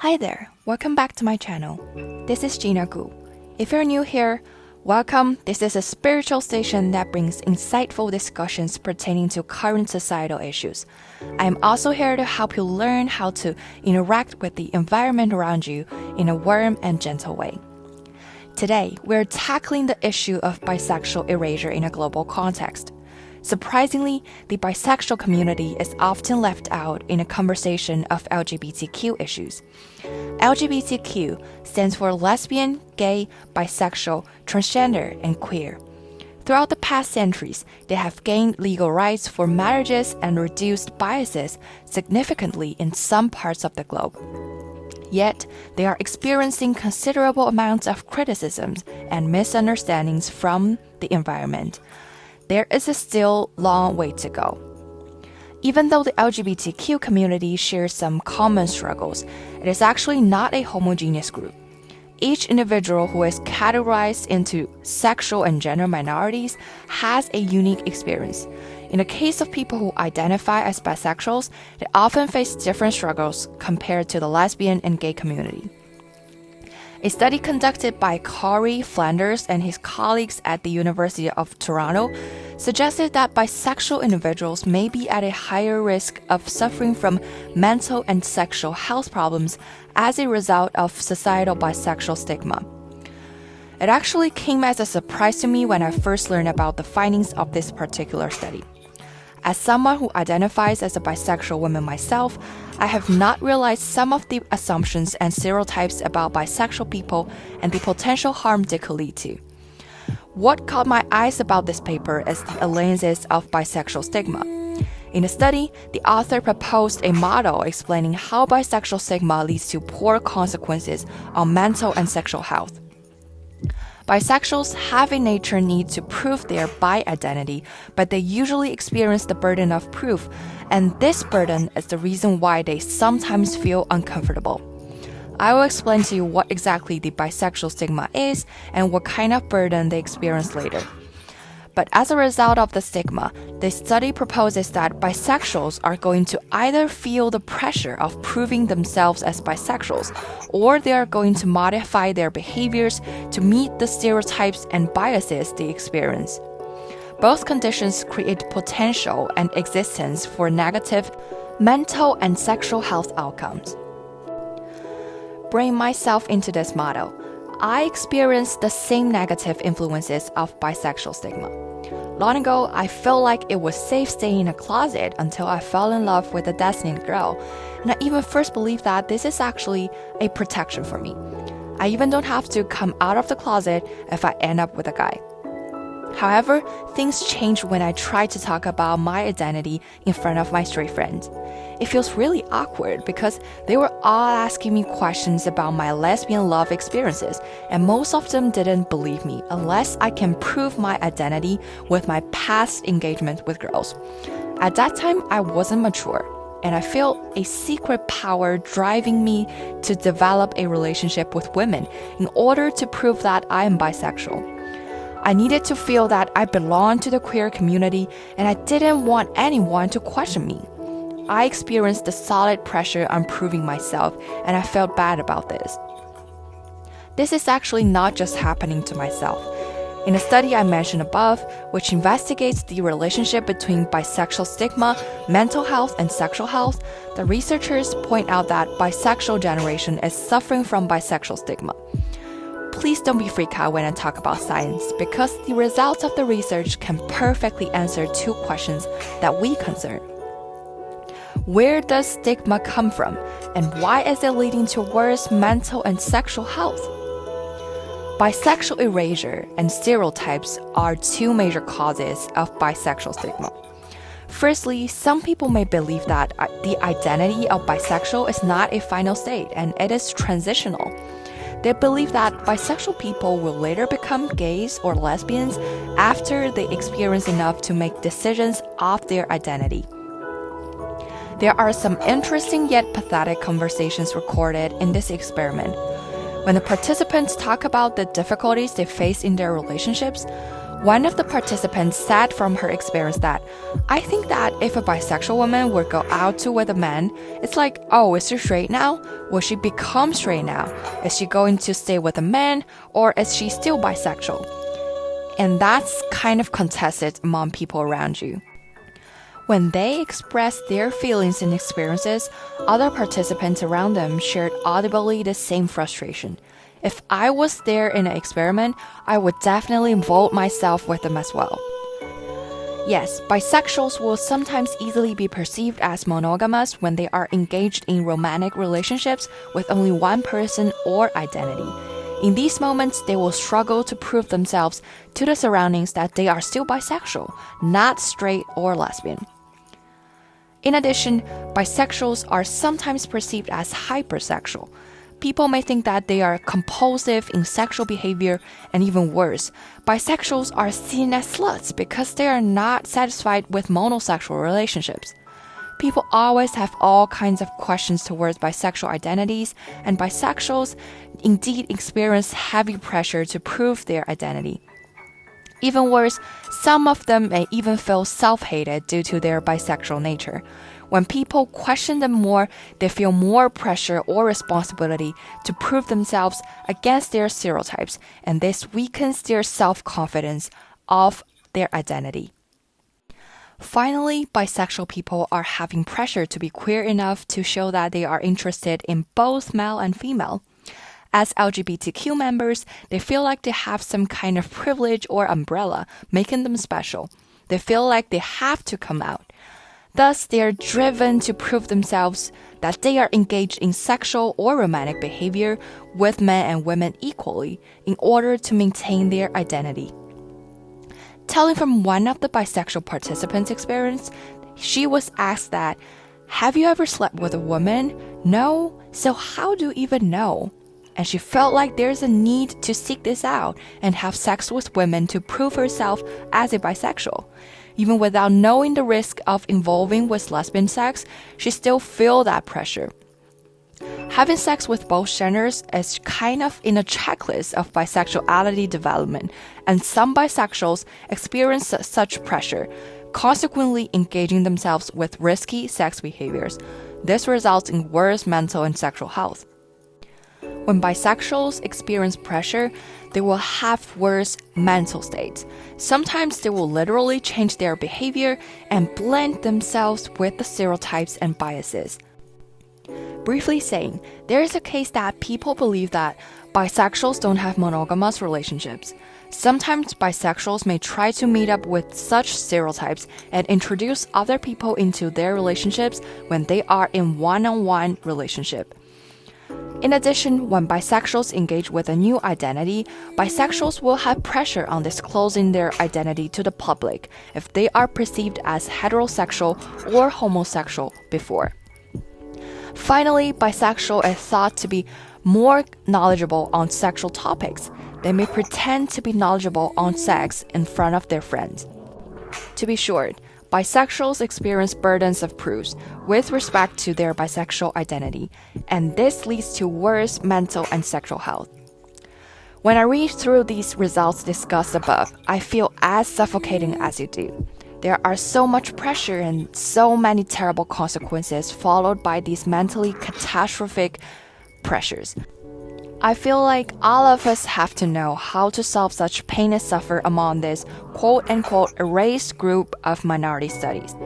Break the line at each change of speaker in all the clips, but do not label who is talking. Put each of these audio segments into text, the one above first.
Hi there, welcome back to my channel. This is Gina Gu. If you're new here, welcome. This is a spiritual station that brings insightful discussions pertaining to current societal issues. I am also here to help you learn how to interact with the environment around you in a warm and gentle way. Today, we're tackling the issue of bisexual erasure in a global context. Surprisingly, the bisexual community is often left out in a conversation of LGBTQ issues. LGBTQ stands for lesbian, gay, bisexual, transgender, and queer. Throughout the past centuries, they have gained legal rights for marriages and reduced biases significantly in some parts of the globe. Yet, they are experiencing considerable amounts of criticisms and misunderstandings from the environment. There is a still long way to go. Even though the LGBTQ community shares some common struggles, it is actually not a homogeneous group. Each individual who is categorized into sexual and gender minorities has a unique experience. In the case of people who identify as bisexuals, they often face different struggles compared to the lesbian and gay community. A study conducted by Corey Flanders and his colleagues at the University of Toronto suggested that bisexual individuals may be at a higher risk of suffering from mental and sexual health problems as a result of societal bisexual stigma. It actually came as a surprise to me when I first learned about the findings of this particular study. As someone who identifies as a bisexual woman myself, I have not realized some of the assumptions and stereotypes about bisexual people and the potential harm they could lead to. What caught my eyes about this paper is the lenses of bisexual stigma. In the study, the author proposed a model explaining how bisexual stigma leads to poor consequences on mental and sexual health. Bisexuals have a nature need to prove their bi identity, but they usually experience the burden of proof, and this burden is the reason why they sometimes feel uncomfortable. I will explain to you what exactly the bisexual stigma is and what kind of burden they experience later. But as a result of the stigma, the study proposes that bisexuals are going to either feel the pressure of proving themselves as bisexuals, or they are going to modify their behaviors to meet the stereotypes and biases they experience. Both conditions create potential and existence for negative mental and sexual health outcomes. Bring myself into this model. I experienced the same negative influences of bisexual stigma. Long ago, I felt like it was safe staying in a closet until I fell in love with a destined girl, and I even first believed that this is actually a protection for me. I even don't have to come out of the closet if I end up with a guy. However, things changed when I tried to talk about my identity in front of my straight friends. It feels really awkward because they were all asking me questions about my lesbian love experiences, and most of them didn't believe me unless I can prove my identity with my past engagement with girls. At that time, I wasn't mature, and I felt a secret power driving me to develop a relationship with women in order to prove that I am bisexual. I needed to feel that I belonged to the queer community, and I didn't want anyone to question me. I experienced the solid pressure on proving myself, and I felt bad about this. This is actually not just happening to myself. In a study I mentioned above, which investigates the relationship between bisexual stigma, mental health, and sexual health, the researchers point out that bisexual generation is suffering from bisexual stigma. Please don't be freaked out when I talk about science, because the results of the research can perfectly answer two questions that we concern. Where does stigma come from, and why is it leading to worse mental and sexual health? Bisexual erasure and stereotypes are two major causes of bisexual stigma. Firstly, some people may believe that the identity of bisexual is not a final state and it is transitional. They believe that bisexual people will later become gays or lesbians after they experience enough to make decisions of their identity. There are some interesting yet pathetic conversations recorded in this experiment. When the participants talk about the difficulties they face in their relationships, One of the participants said from her experience that, I think that if a bisexual woman would go out to with a man, it's like, oh, is she straight now? Will she become straight now? Is she going to stay with a man, or is she still bisexual? And that's kind of contested among people around you. When they expressed their feelings and experiences, other participants around them shared audibly the same frustration. If I was there in an experiment, I would definitely involve myself with them as well. Yes, bisexuals will sometimes easily be perceived as monogamous when they are engaged in romantic relationships with only one person or identity. In these moments, they will struggle to prove themselves to the surroundings that they are still bisexual, not straight or lesbian. In addition, bisexuals are sometimes perceived as hypersexual. People may think that they are compulsive in sexual behavior, and even worse, bisexuals are seen as sluts because they are not satisfied with monosexual relationships. People always have all kinds of questions towards bisexual identities, and bisexuals indeed experience heavy pressure to prove their identity. Even worse, some of them may even feel self-hated due to their bisexual nature. When people question them more, they feel more pressure or responsibility to prove themselves against their stereotypes, and this weakens their self-confidence of their identity. Finally, bisexual people are having pressure to be queer enough to show that they are interested in both male and female. As LGBTQ members, they feel like they have some kind of privilege or umbrella, making them special. They feel like they have to come out. Thus, they are driven to prove themselves that they are engaged in sexual or romantic behavior with men and women equally in order to maintain their identity. Telling from one of the bisexual participants' experience, she was asked that, have you ever slept with a woman? No? So how do you even know? And she felt like there's a need to seek this out and have sex with women to prove herself as a bisexual. Even without knowing the risk of involving with lesbian sex, she still feels that pressure. Having sex with both genders is kind of in a checklist of bisexuality development, and some bisexuals experience such pressure, consequently engaging themselves with risky sex behaviors. This results in worse mental and sexual health. When bisexuals experience pressure, they will have worse mental states. Sometimes they will literally change their behavior and blend themselves with the stereotypes and biases. Briefly saying, there is a case that people believe that bisexuals don't have monogamous relationships. Sometimes bisexuals may try to meet up with such stereotypes and introduce other people into their relationships when they are in one-on-one relationship. In addition, when bisexuals engage with a new identity, bisexuals will have pressure on disclosing their identity to the public if they are perceived as heterosexual or homosexual before. Finally, bisexual is thought to be more knowledgeable on sexual topics. They may pretend to be knowledgeable on sex in front of their friends. To be short, bisexuals experience burdens of proofs with respect to their bisexual identity, and this leads to worse mental and sexual health. When I read through these results discussed above, I feel as suffocating as you do. There are so much pressure and so many terrible consequences followed by these mentally catastrophic pressures. I feel like all of us have to know how to solve such pain and suffer among this quote-unquote erased group of minority studies.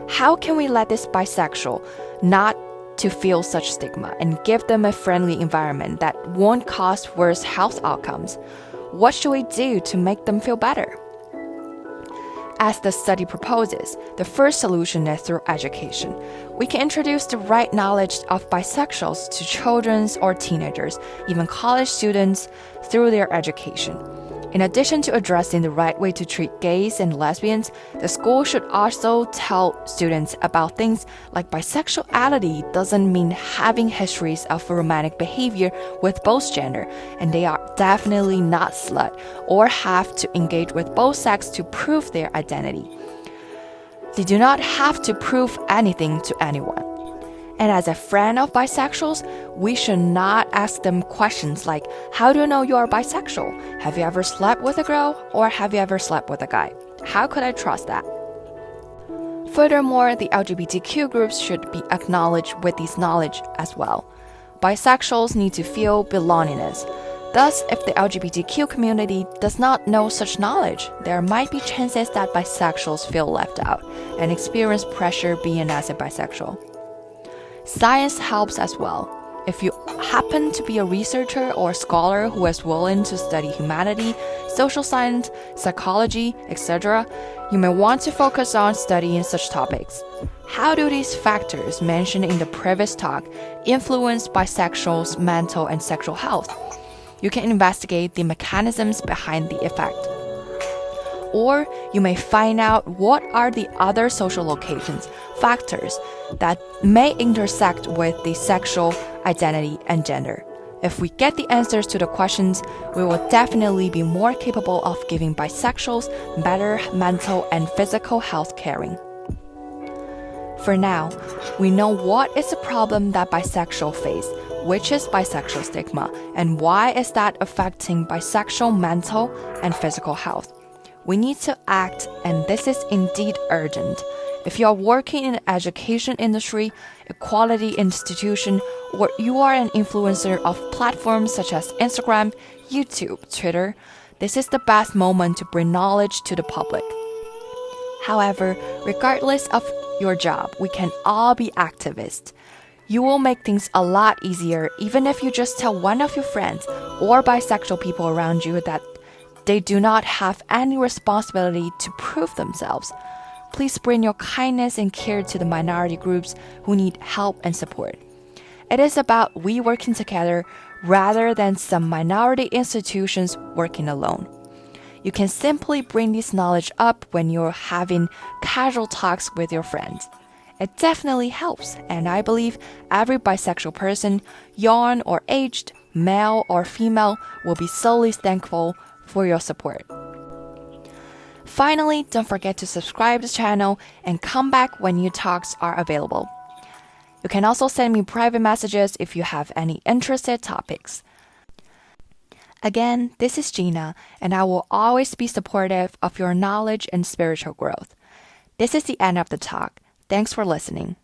How can we let this bisexual not to feel such stigma and give them a friendly environment that won't cause worse health outcomes? What should we do to make them feel better? As the study proposes, the first solution is through education. We can introduce the right knowledge of bisexuals to children or teenagers, even college students, through their education. In addition to addressing the right way to treat gays and lesbians, the school should also tell students about things like bisexuality doesn't mean having histories of romantic behavior with both gender, and they are definitely not slut or have to engage with both sex to prove their identity. They do not have to prove anything to anyone. And as a friend of bisexuals, we should not ask them questions like, how do you know you are bisexual? Have you ever slept with a girl? Or have you ever slept with a guy? How could I trust that? Furthermore, the LGBTQ groups should be acknowledged with this knowledge as well. Bisexuals need to feel belongingness. Thus, if the LGBTQ community does not know such knowledge, there might be chances that bisexuals feel left out and experience pressure being as a bisexual. Science helps as well. If you happen to be a researcher or scholar who is willing to study humanity, social science, psychology, etc., you may want to focus on studying such topics. How do these factors mentioned in the previous talk influence bisexuals' mental and sexual health? You can investigate the mechanisms behind the effect. Or you may find out what are the other social locations, factors that may intersect with the sexual identity and gender. If we get the answers to the questions, we will definitely be more capable of giving bisexuals better mental and physical health caring. For now, we know what is the problem that bisexuals face, which is bisexual stigma, and why is that affecting bisexual mental and physical health. We need to act, and this is indeed urgent. If you are working in the education industry, equality institution, or you are an influencer of platforms such as Instagram, YouTube, Twitter, this is the best moment to bring knowledge to the public. However, regardless of your job, we can all be activists. You will make things a lot easier even if you just tell one of your friends or bisexual people around you that they do not have any responsibility to prove themselves. Please bring your kindness and care to the minority groups who need help and support. It is about we working together rather than some minority institutions working alone. You can simply bring this knowledge up when you're having casual talks with your friends. It definitely helps, and I believe every bisexual person, young or aged, male or female, will be solely thankful for your support. Finally, don't forget to subscribe to the channel and come back when new talks are available. You can also send me private messages if you have any interested topics. Again, this is Gina, and I will always be supportive of your knowledge and spiritual growth. This is the end of the talk. Thanks for listening.